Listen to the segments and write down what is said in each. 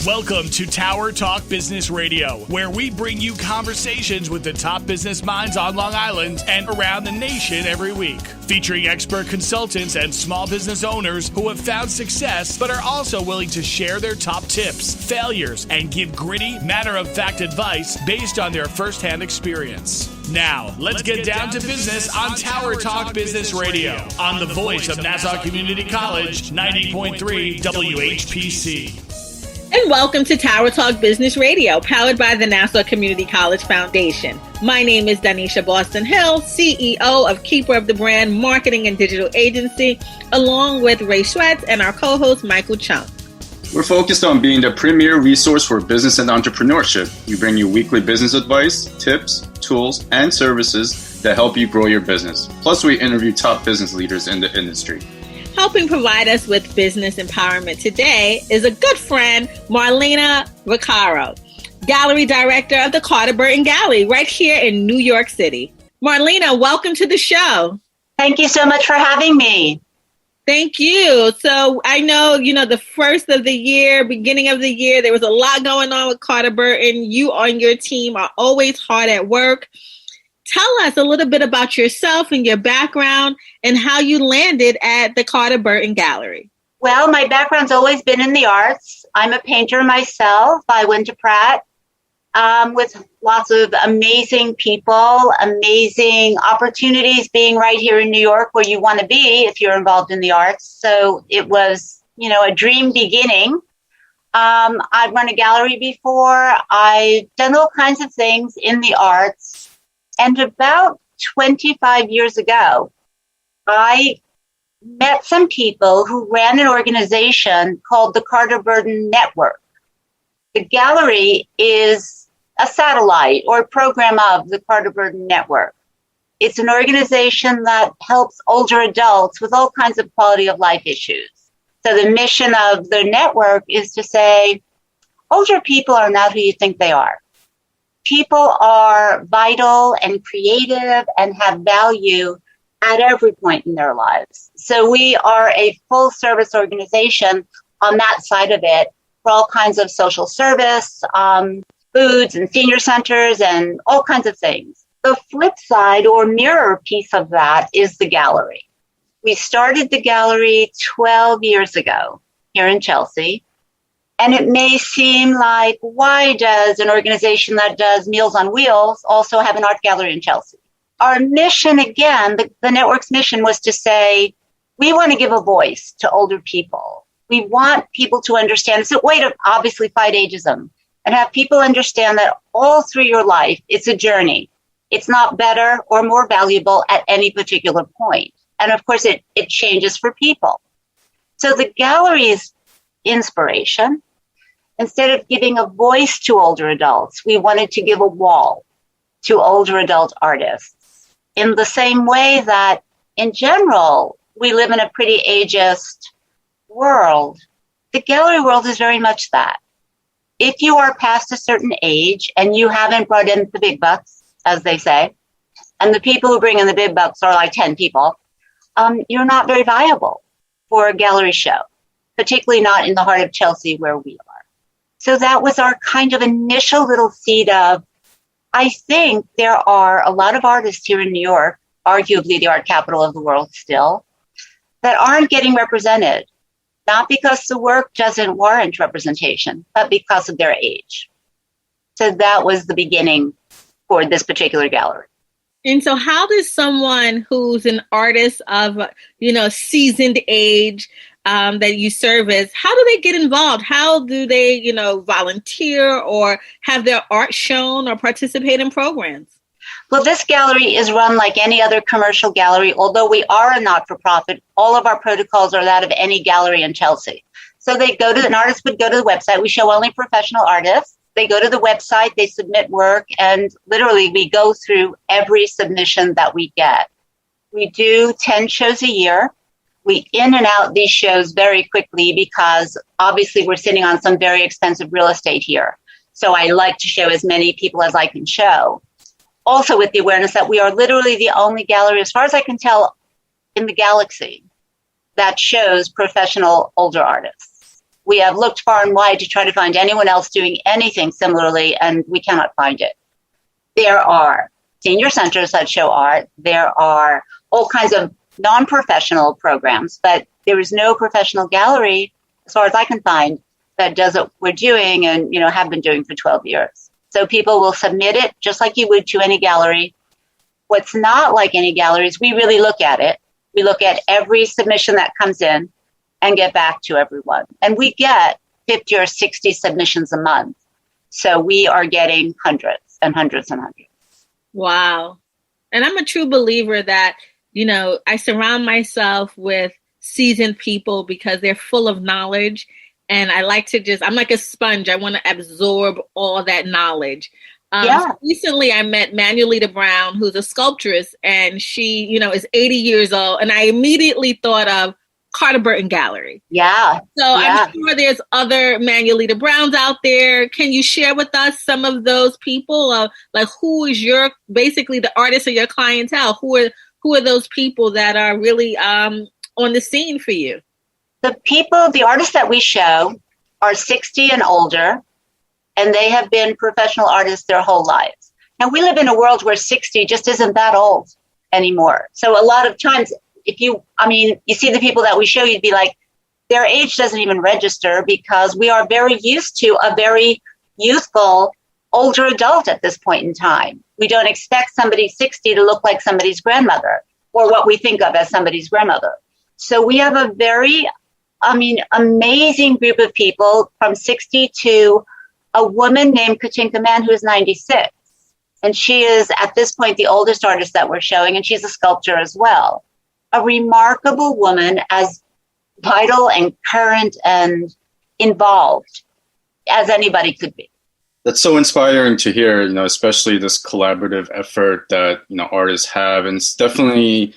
Welcome to Tower Talk Business Radio, where we bring you conversations with the top business minds on Long Island and around the nation every week. Featuring expert consultants and small business owners who have found success but are also willing to share their top tips, failures, and give gritty, matter-of-fact advice based on their firsthand experience. Now, let's get down to business on Tower Talk Business Radio on the voice of Nassau Community College, 90.3 WHPC. And welcome to Tower Talk Business Radio, powered by the Nassau Community College Foundation. My name is Donyshia Boston Hill, CEO of Keeper of the Brand Marketing and Digital Agency, along with Ray Schwetz and our co-host, Michael Chung. We're focused on being the premier resource for business and entrepreneurship. We bring you weekly business advice, tips, tools, and services that help you grow your business. Plus, we interview top business leaders in the industry. Helping provide us with business empowerment today is a good friend, Marlena Vaccaro, Gallery Director of the Carter Burton Gallery right here in New York City. Marlena, welcome to the show. Thank you so much for having me. Thank you. So I know, the first of the year, beginning of the year, there was a lot going on with Carter Burton. You on your team are always hard at work. Tell us a little bit about yourself and your background and how you landed at the Carter Burton Gallery. Well, my background's always been in the arts. I'm a painter myself. I went to Pratt with lots of amazing people, amazing opportunities being right here in New York where you want to be if you're involved in the arts. So it was, a dream beginning. I've run a gallery before. I've done all kinds of things in the arts. And about 25 years ago, I met some people who ran an organization called the Carter Burton Network. The gallery is a satellite or a program of the Carter Burton Network. It's an organization that helps older adults with all kinds of quality of life issues. So the mission of the network is to say, older people are not who you think they are. People are vital and creative and have value at every point in their lives. So we are a full service organization on that side of it for all kinds of social service, foods and senior centers and all kinds of things. The flip side or mirror piece of that is the gallery. We started the gallery 12 years ago here in Chelsea. And it may seem like, why does an organization that does Meals on Wheels also have an art gallery in Chelsea? Our mission, again, the network's mission was to say, we want to give a voice to older people. We want people to understand. It's a way to obviously fight ageism and have people understand that all through your life, it's a journey. It's not better or more valuable at any particular point. And of course, it changes for people. So the gallery's inspiration, instead of giving a voice to older adults, we wanted to give a wall to older adult artists. In the same way that, in general, we live in a pretty ageist world, the gallery world is very much that. If you are past a certain age and you haven't brought in the big bucks, as they say, and the people who bring in the big bucks are like 10 people, you're not very viable for a gallery show, particularly not in the heart of Chelsea where we are. So that was our kind of initial little seed of, I think there are a lot of artists here in New York, arguably the art capital of the world still, that aren't getting represented, not because the work doesn't warrant representation, but because of their age. So that was the beginning for this particular gallery. And so how does someone who's an artist of, seasoned age, that you service, how do they get involved? How do they, volunteer or have their art shown or participate in programs? Well, this gallery is run like any other commercial gallery. Although we are a not-for-profit, all of our protocols are that of any gallery in Chelsea. So an artist would go to the website. We show only professional artists. They go to the website, they submit work, and literally we go through every submission that we get. We do 10 shows a year. We in and out these shows very quickly because obviously we're sitting on some very expensive real estate here. So I like to show as many people as I can show. Also with the awareness that we are literally the only gallery, as far as I can tell, in the galaxy that shows professional older artists. We have looked far and wide to try to find anyone else doing anything similarly, and we cannot find it. There are senior centers that show art. There are all kinds of non-professional programs, but there is no professional gallery, as far as I can find, that does what we're doing and, have been doing for 12 years. So people will submit it just like you would to any gallery. What's not like any gallery is we really look at it. We look at every submission that comes in and get back to everyone. And we get 50 or 60 submissions a month. So we are getting hundreds and hundreds and hundreds. Wow. And I'm a true believer that, I surround myself with seasoned people because they're full of knowledge. And I like to I'm like a sponge. I want to absorb all that knowledge. So recently I met Marlena Brown, who's a sculptress, and she, is 80 years old. And I immediately thought of Carter Burton Gallery. Yeah. So I'm sure there's other Marlena Browns out there. Can you share with us some of those people? Who is basically the artists of your clientele? Who are those people that are really on the scene for you? The artists that we show are 60 and older, and they have been professional artists their whole lives. Now, we live in a world where 60 just isn't that old anymore. So a lot of times, you see the people that we show, you'd be like, their age doesn't even register because we are very used to a very youthful older adult at this point in time. We don't expect somebody 60 to look like somebody's grandmother or what we think of as somebody's grandmother. So we have a very, amazing group of people from 60 to a woman named Katinka Mann who is 96. And she is, at this point, the oldest artist that we're showing, and she's a sculptor as well. A remarkable woman, as vital and current and involved as anybody could be. That's so inspiring to hear, especially this collaborative effort that, artists have. And it's definitely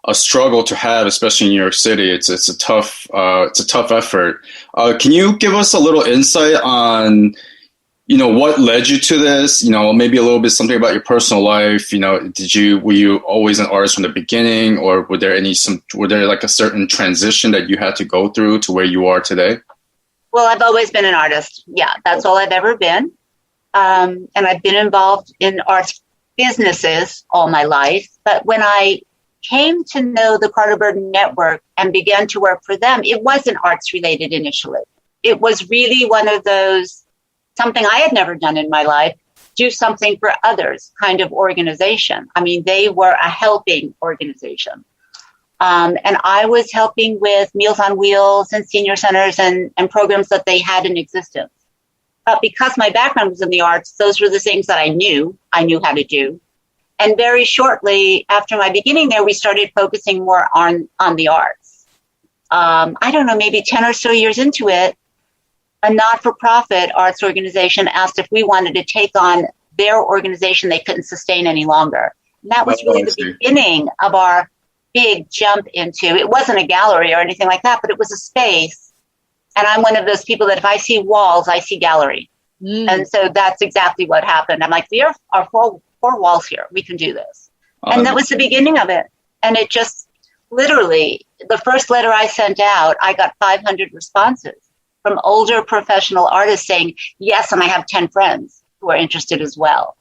a struggle to have, especially in New York City. It's a tough effort. Can you give us a little insight on, what led you to this? Maybe a little bit something about your personal life. Were you always an artist from the beginning, or were there like a certain transition that you had to go through to where you are today? Well, I've always been an artist. Yeah, that's all I've ever been. And I've been involved in arts businesses all my life. But when I came to know the Carter Burton Network and began to work for them, it wasn't arts related initially. It was really one of those, something I had never done in my life, do something for others kind of organization. They were a helping organization. And I was helping with Meals on Wheels and senior centers and programs that they had in existence. But because my background was in the arts, those were the things that I knew how to do. And very shortly after my beginning there, we started focusing more on the arts. I don't know, maybe 10 or so years into it, a not-for-profit arts organization asked if we wanted to take on their organization they couldn't sustain any longer. And that was really the beginning of our big jump into, it wasn't a gallery or anything like that, but it was a space. And I'm one of those people that if I see walls, I see gallery. And so that's exactly what happened. I'm like, there are four walls here. We can do this. And that was the beginning of it. And it just literally, the first letter I sent out, I got 500 responses from older professional artists saying, yes, and I have 10 friends who are interested as well.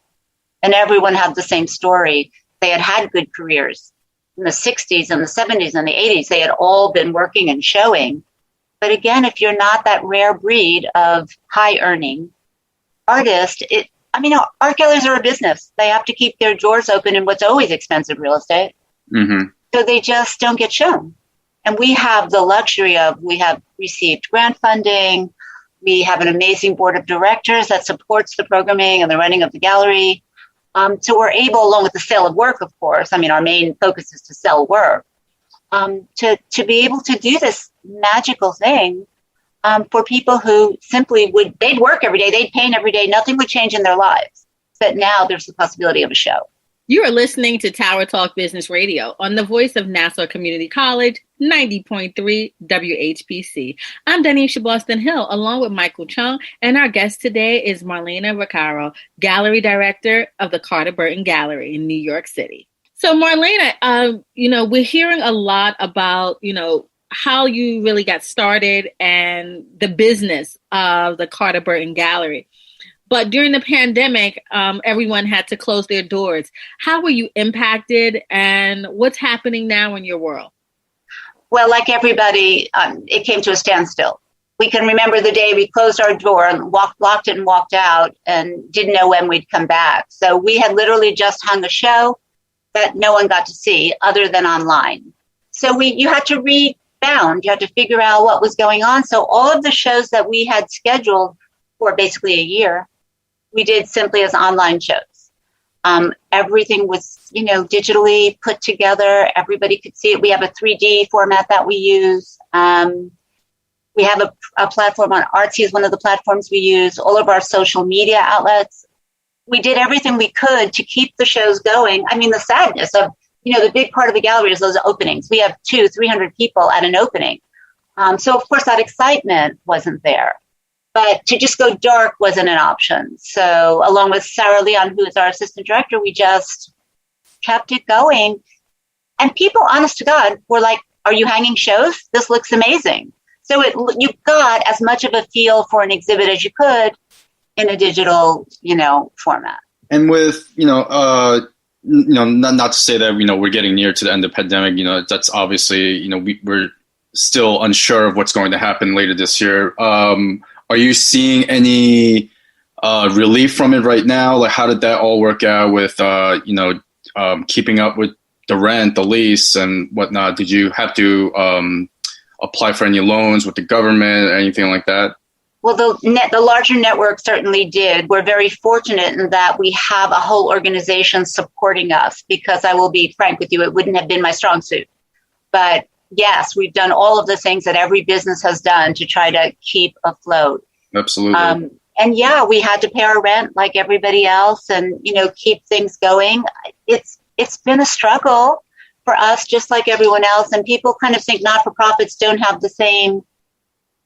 And everyone had the same story. They had good careers in the 60s and the 70s and the 80s. They had all been working and showing. But again, if you're not that rare breed of high earning artist, art galleries are a business. They have to keep their doors open in what's always expensive real estate. Mm-hmm. So they just don't get shown. And we have the luxury of, we have received grant funding. We have an amazing board of directors that supports the programming and the running of the gallery. So we're able, along with the sale of work, of course, our main focus is to sell work, to be able to do this magical thing for people who simply they'd work every day, they'd paint every day, nothing would change in their lives. But now there's the possibility of a show. You are listening to Tower Talk Business Radio on the voice of Nassau Community College, 90.3 WHPC. I'm Donyshia Boston Hill, along with Michael Chung, and our guest today is Marlena Vaccaro, Gallery Director of the Carter Burton Gallery in New York City. So Marlena, we're hearing a lot about, how you really got started and the business of the Carter Burton Gallery. But during the pandemic, everyone had to close their doors. How were you impacted, and what's happening now in your world? Well, like everybody, it came to a standstill. We can remember the day we closed our door and locked it and walked out and didn't know when we'd come back. So we had literally just hung a show that no one got to see other than online. So you had to rebound. You had to figure out what was going on. So all of the shows that we had scheduled for basically a year, we did simply as online shows. Everything was, digitally put together. Everybody could see it. We have a 3D format that we use. We have a platform on Artsy is one of the platforms we use. All of our social media outlets. We did everything we could to keep the shows going. I mean, the sadness of, the big part of the gallery is those openings. We have 200-300 people at an opening. So, of course, that excitement wasn't there. But to just go dark wasn't an option. So along with Sarah Leon, who is our assistant director, we just kept it going. And people, honest to God, were like, are you hanging shows? This looks amazing. So you got as much of a feel for an exhibit as you could in a digital, format. And with, not to say that, we're getting near to the end of the pandemic, that's obviously, we're still unsure of what's going to happen later this year. Are you seeing any relief from it right now? Like, how did that all work out with, keeping up with the rent, the lease, and whatnot? Did you have to apply for any loans with the government or anything like that? Well, the larger network certainly did. We're very fortunate in that we have a whole organization supporting us, because I will be frank with you, it wouldn't have been my strong suit. But yes, we've done all of the things that every business has done to try to keep afloat. Absolutely. And yeah, we had to pay our rent like everybody else and, keep things going. It's been a struggle for us, just like everyone else. And people kind of think not-for-profits don't have the same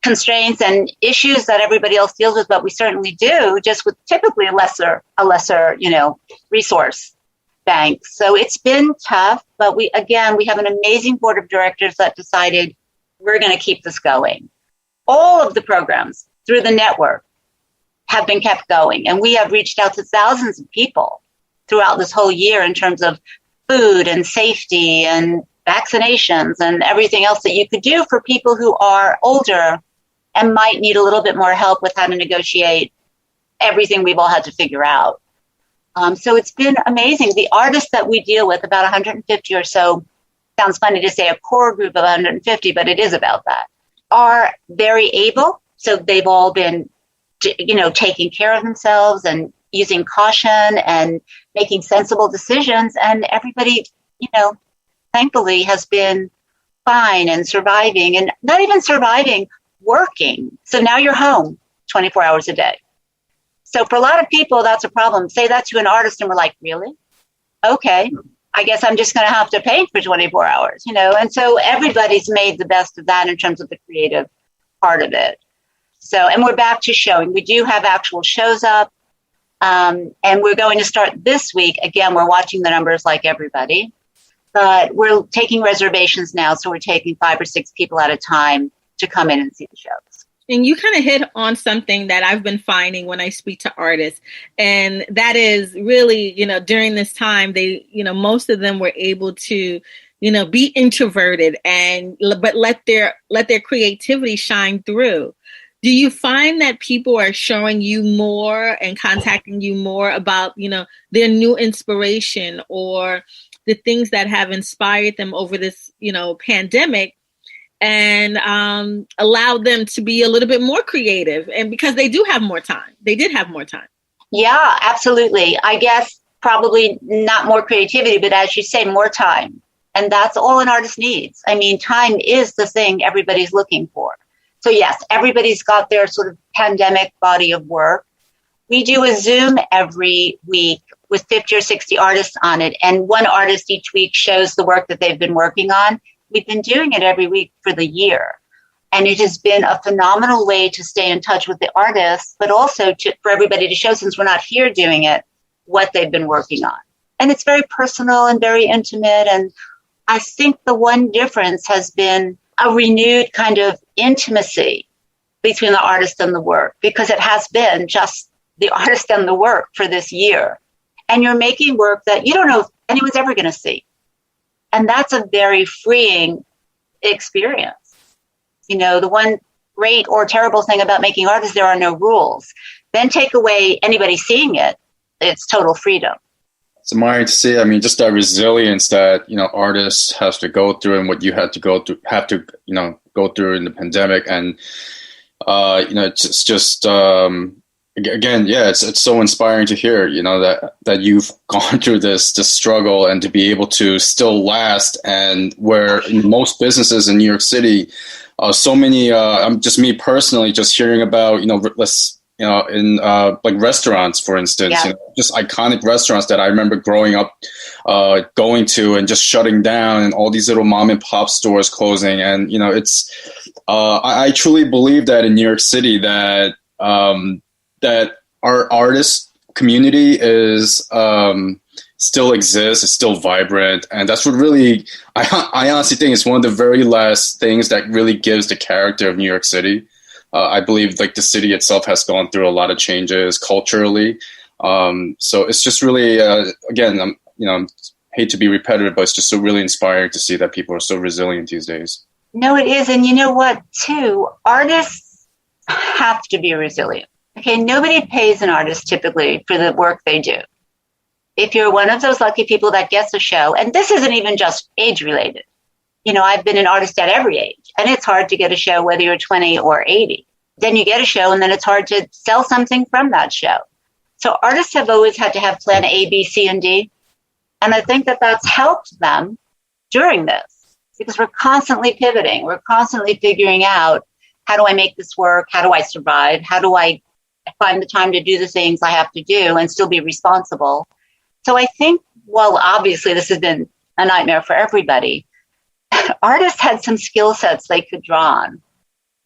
constraints and issues that everybody else deals with, but we certainly do, just with typically a lesser, resource bank. So it's been tough, but we have an amazing board of directors that decided we're going to keep this going. All of the programs through the network have been kept going, and we have reached out to thousands of people throughout this whole year in terms of food and safety and vaccinations and everything else that you could do for people who are older and might need a little bit more help with how to negotiate everything we've all had to figure out. So it's been amazing. The artists that we deal with, about 150 or so, sounds funny to say a core group of 150, but it is about that, are very able. So they've all been, taking care of themselves and using caution and making sensible decisions. And everybody, thankfully has been fine and surviving, and not even surviving, working. So now you're home 24 hours a day. So for a lot of people, that's a problem. Say that to an artist and we're like, really? Okay, I guess I'm just going to have to paint for 24 hours, And so everybody's made the best of that in terms of the creative part of it. So, and we're back to showing. We do have actual shows up. And we're going to start this week. Again, we're watching the numbers like everybody. But we're taking reservations now. So we're taking 5 or 6 people at a time to come in and see the shows. And you kind of hit on something that I've been finding when I speak to artists. And that is really, during this time, they, most of them were able to, be introverted but let their creativity shine through. Do you find that people are showing you more and contacting you more about, their new inspiration or the things that have inspired them over this, pandemic? And allow them to be a little bit more creative, and because they do have more time. They did have more time. Yeah, absolutely. I guess probably not more creativity, but as you say, more time. And that's all an artist needs. I mean, time is the thing everybody's looking for. So yes, everybody's got their sort of pandemic body of work. We do a Zoom every week with 50 or 60 artists on it. And one artist each week shows the work that they've been working on. We've been doing it every week for the year. And it has been a phenomenal way to stay in touch with the artists, but also for everybody to show, since we're not here doing it, what they've been working on. And it's very personal and very intimate. And I think the one difference has been a renewed kind of intimacy between the artist and the work, because it has been just the artist and the work for this year. And you're making work that you don't know if anyone's ever going to see. And that's a very freeing experience. You know, the one great or terrible thing about making art is there are no rules. Then take away anybody seeing it, it's total freedom. It's admiring to see. I mean, just that resilience that, you know, artists have to go through, and what you had to go through, go through in the pandemic. And, it's just again, yeah, it's so inspiring to hear, you know, that you've gone through this struggle, and to be able to still last. And where in most businesses in New York City, so many, just me personally, just hearing about, in like restaurants, for instance, yeah. Just iconic restaurants that I remember growing up going to, and just shutting down, and all these little mom and pop stores closing. And, you know, it's I truly believe that in New York City that that our artist community is still exists, it's still vibrant. And that's what really, I honestly think it's one of the very last things that really gives the character of New York City. I believe like the city itself has gone through a lot of changes culturally. So it's just really, again, hate to be repetitive, but it's just so really inspiring to see that people are so resilient these days. No, it is. And you know what, too? Artists have to be resilient. Okay, nobody pays an artist typically for the work they do. If you're one of those lucky people that gets a show, and this isn't even just age related. You know, I've been an artist at every age, and it's hard to get a show whether you're 20 or 80. Then you get a show, and then it's hard to sell something from that show. So artists have always had to have plan A, B, C, and D. And I think that that's helped them during this, because we're constantly pivoting. We're constantly figuring out, how do I make this work? How do I survive? How do I find the time to do the things I have to do and still be responsible? So I think, well, obviously this has been a nightmare for everybody. Artists had some skill sets they could draw on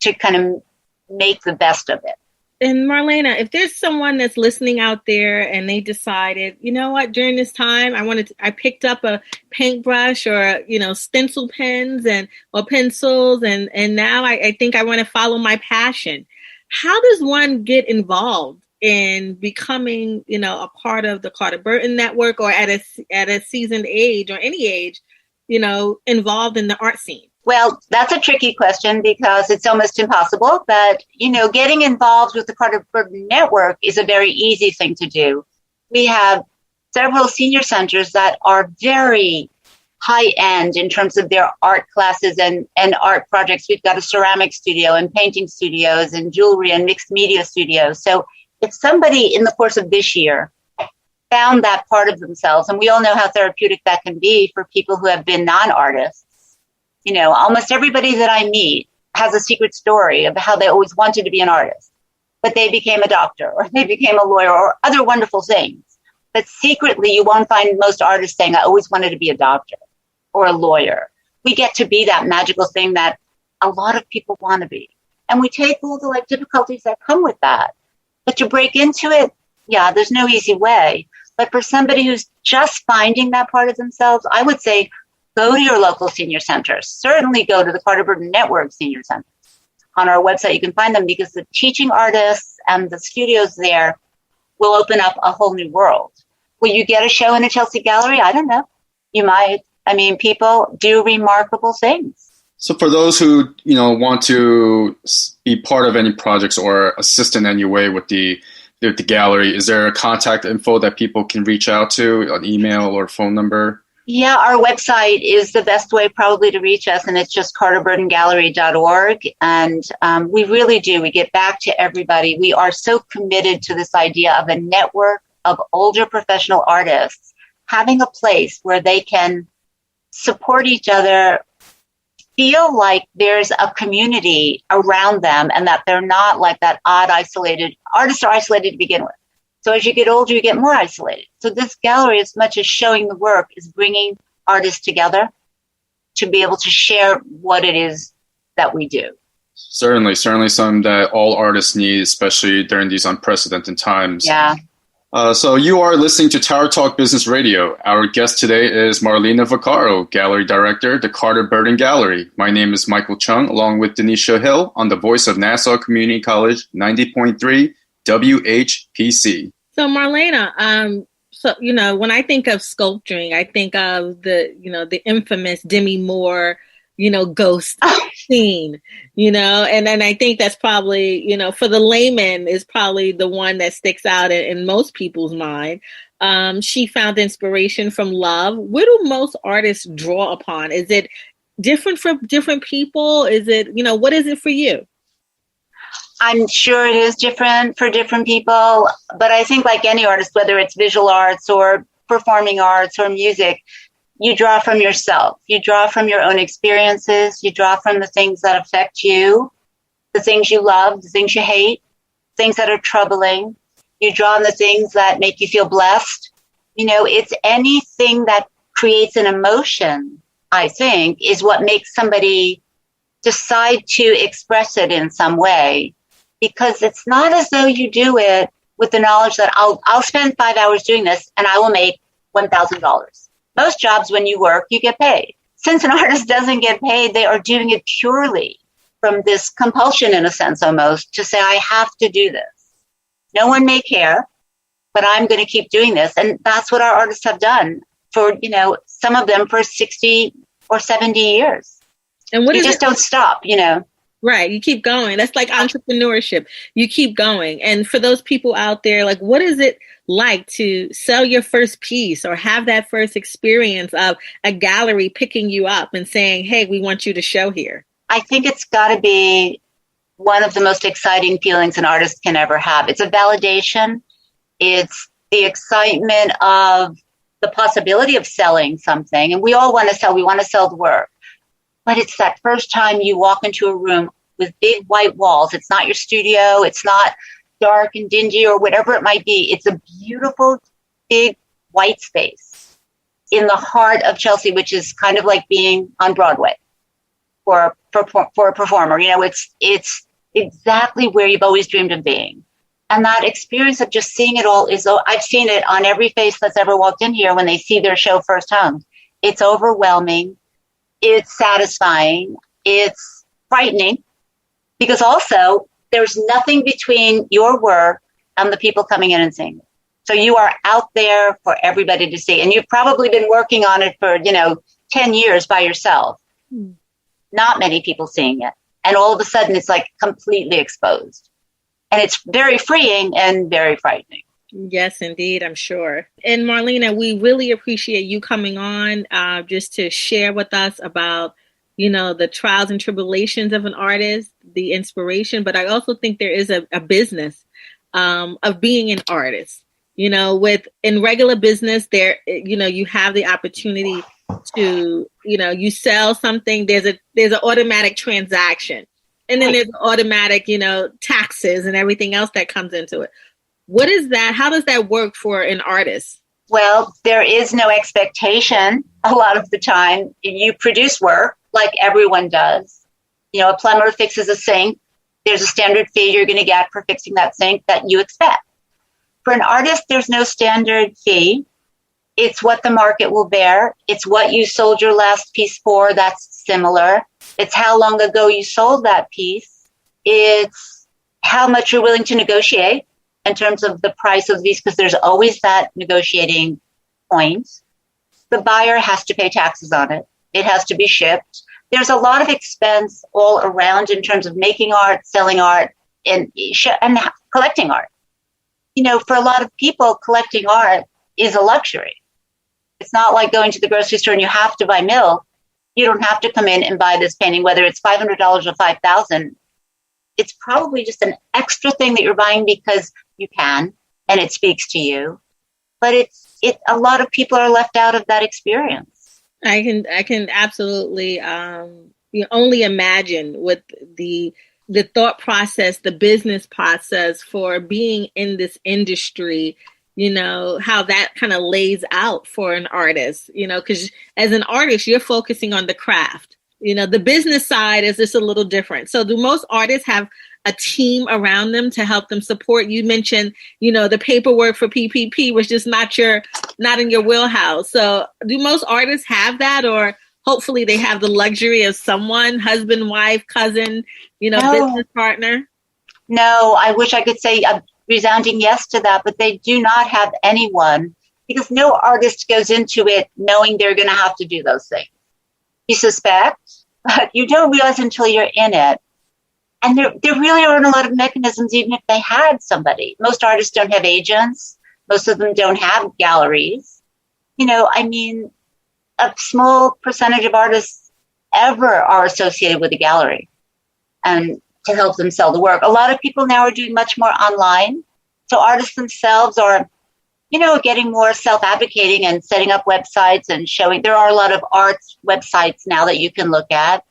to kind of make the best of it. And Marlena, if there's someone that's listening out there and they decided, you know what, during this time, I picked up a paintbrush or, stencil pens or pencils, and now I think I want to follow my passion. How does one get involved in becoming, a part of the Carter Burton Network, or at a seasoned age or any age, involved in the art scene? Well, that's a tricky question, because it's almost impossible. But, getting involved with the Carter Burton Network is a very easy thing to do. We have several senior centers that are very high end in terms of their art classes and art projects. We've got a ceramic studio and painting studios and jewelry and mixed media studios. So if somebody in the course of this year found that part of themselves, and we all know how therapeutic that can be for people who have been non-artists, almost everybody that I meet has a secret story of how they always wanted to be an artist, but they became a doctor or they became a lawyer or other wonderful things. But secretly, you won't find most artists saying, I always wanted to be a doctor or a lawyer. We get to be that magical thing that a lot of people want to be. And we take all the difficulties that come with that. But to break into it, yeah, there's no easy way. But for somebody who's just finding that part of themselves, I would say, go to your local senior centers. Certainly go to the Carter Burton Network senior centers. On our website, you can find them, because the teaching artists and the studios there will open up a whole new world. Will you get a show in a Chelsea gallery? I don't know. You might. I mean, people do remarkable things. So for those who, want to be part of any projects or assist in any way with the gallery, is there a contact info that people can reach out to, an email or phone number? Yeah, our website is the best way probably to reach us, and it's just carterburtongallery.org. And we really do. We get back to everybody. We are so committed to this idea of a network of older professional artists having a place where they can support each other, feel like there's a community around them, and that they're not like that odd, isolated. Artists are isolated to begin with. So as you get older, you get more isolated. So this gallery, as much as showing the work, is bringing artists together to be able to share what it is that we do. Certainly something that all artists need, especially during these unprecedented times. Yeah. So you are listening to Tower Talk Business Radio. Our guest today is Marlena Vaccaro, Gallery Director, the Carter Burton Gallery. My name is Michael Chung, along with Donyshia Hill, on the voice of Nassau Community College 90.3 WHPC. So Marlena, when I think of sculpturing, I think of the infamous Demi Moore, ghost scene, and then I think that's probably, for the layman is probably the one that sticks out in most people's mind. She found inspiration from love. Where do most artists draw upon? Is it different for different people? Is it, what is it for you? I'm sure it is different for different people, but I think like any artist, whether it's visual arts or performing arts or music, you draw from yourself. You draw from your own experiences. You draw from the things that affect you, the things you love, the things you hate, things that are troubling. You draw on the things that make you feel blessed. It's anything that creates an emotion, I think, is what makes somebody decide to express it in some way. Because it's not as though you do it with the knowledge that I'll spend 5 hours doing this and I will make $1,000. Most jobs, when you work, you get paid. Since an artist doesn't get paid, they are doing it purely from this compulsion, in a sense, almost, to say, I have to do this. No one may care, but I'm going to keep doing this. And that's what our artists have done for, some of them for 60 or 70 years. And you just don't stop, Right. You keep going. That's like entrepreneurship. You keep going. And for those people out there, like, what is it like to sell your first piece or have that first experience of a gallery picking you up and saying, hey, we want you to show here? I think it's got to be one of the most exciting feelings an artist can ever have. It's a validation. It's the excitement of the possibility of selling something. And we all want to sell. We want to sell the work. But it's that first time you walk into a room with big white walls. It's not your studio. It's not dark and dingy or whatever it might be. It's a beautiful, big white space in the heart of Chelsea, which is kind of like being on Broadway for a performer. It's exactly where you've always dreamed of being. And that experience of just seeing it all I've seen it on every face that's ever walked in here when they see their show first hung. It's overwhelming. It's satisfying. It's frightening because also there's nothing between your work and the people coming in and seeing it. So you are out there for everybody to see. And you've probably been working on it for, 10 years by yourself. Not many people seeing it. And all of a sudden it's like completely exposed. And it's very freeing and very frightening. Yes, indeed, I'm sure. And Marlena, we really appreciate you coming on just to share with us about, the trials and tribulations of an artist, the inspiration. But I also think there is a business of being an artist. In regular business, there, you have the opportunity to, you sell something. There's an automatic transaction, and then there's automatic, taxes and everything else that comes into it. What is that? How does that work for an artist? Well, there is no expectation a lot of the time. You produce work like everyone does. A plumber fixes a sink. There's a standard fee you're going to get for fixing that sink that you expect. For an artist, there's no standard fee. It's what the market will bear. It's what you sold your last piece for that's similar. It's how long ago you sold that piece. It's how much you're willing to negotiate in terms of the price of these, because there's always that negotiating point. The buyer has to pay taxes on it. It has to be shipped. There's a lot of expense all around in terms of making art, selling art, and collecting art. For a lot of people, collecting art is a luxury. It's not like going to the grocery store and you have to buy milk. You don't have to come in and buy this painting, whether it's $500 or $5,000. It's probably just an extra thing that you're buying because you can, and it speaks to you. But a lot of people are left out of that experience. I can absolutely only imagine what the thought process, the business process for being in this industry, how that kind of lays out for an artist, because as an artist, you're focusing on the craft. The business side is just a little different. So do most artists have a team around them to help them support? You mentioned, the paperwork for PPP was just not in your wheelhouse. So do most artists have that, or hopefully they have the luxury of someone, husband, wife, cousin, business partner? No, I wish I could say a resounding yes to that, but they do not have anyone, because no artist goes into it knowing they're going to have to do those things. You suspect, but you don't realize until you're in it. And there really aren't a lot of mechanisms, even if they had somebody. Most artists don't have agents. Most of them don't have galleries. A small percentage of artists ever are associated with a gallery and to help them sell the work. A lot of people now are doing much more online. So artists themselves are, getting more self-advocating and setting up websites and showing. There are a lot of arts websites now that you can look at.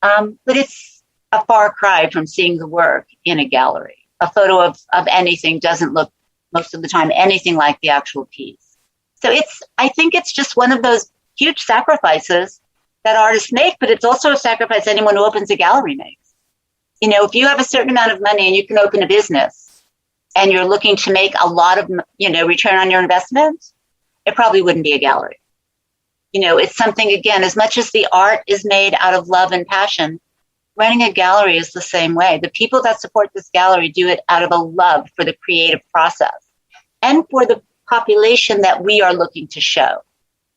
But it's a far cry from seeing the work in a gallery. A photo of anything doesn't look most of the time anything like the actual piece. So I think it's just one of those huge sacrifices that artists make, but it's also a sacrifice anyone who opens a gallery makes. If you have a certain amount of money and you can open a business and you're looking to make a lot of, return on your investment, it probably wouldn't be a gallery. It's something, again, as much as the art is made out of love and passion, running a gallery is the same way. The people that support this gallery do it out of a love for the creative process and for the population that we are looking to show.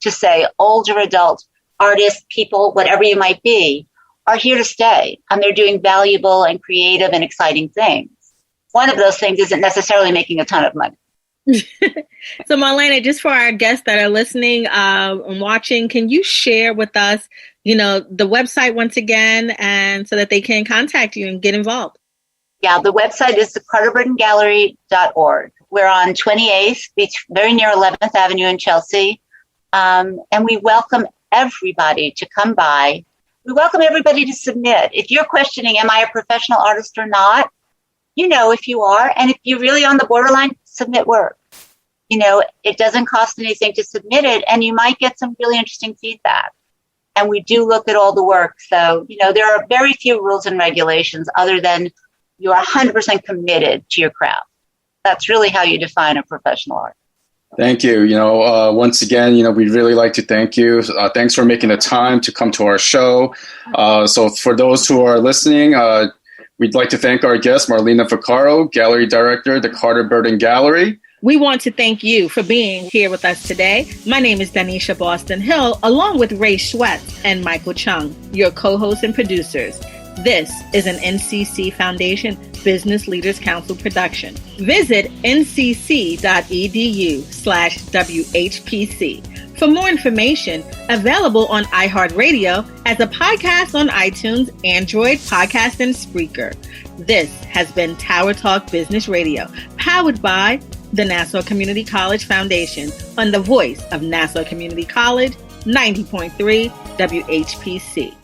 To say older adult artists, people, whatever you might be, are here to stay, and they're doing valuable and creative and exciting things. One of those things isn't necessarily making a ton of money. So Marlena, just for our guests that are listening and watching, can you share with us, the website once again, and so that they can contact you and get involved? Yeah, the website is thecarterburtongallery.org. We're on 28th, very near 11th Avenue in Chelsea. And we welcome everybody to come by. We welcome everybody to submit. If you're questioning, am I a professional artist or not? If you are, and if you're really on the borderline, submit work. It doesn't cost anything to submit it, and you might get some really interesting feedback. And we do look at all the work. So, there are very few rules and regulations other than you're 100% committed to your craft. That's really how you define a professional artist. Thank you. Once again, we'd really like to thank you. Thanks for making the time to come to our show. So for those who are listening, we'd like to thank our guest, Marlena Vaccaro, Gallery Director, the Carter Burton Gallery. We want to thank you for being here with us today. My name is Donyshia Boston Hill, along with Ray Schwetz and Michael Chung, your co-hosts and producers. This is an NCC Foundation Business Leaders Council production. Visit ncc.edu/WHPC for more information. Available on iHeartRadio as a podcast on iTunes, Android, Podcast, and Spreaker. This has been Tower Talk Business Radio, powered by the Nassau Community College Foundation on the voice of Nassau Community College, 90.3 WHPC.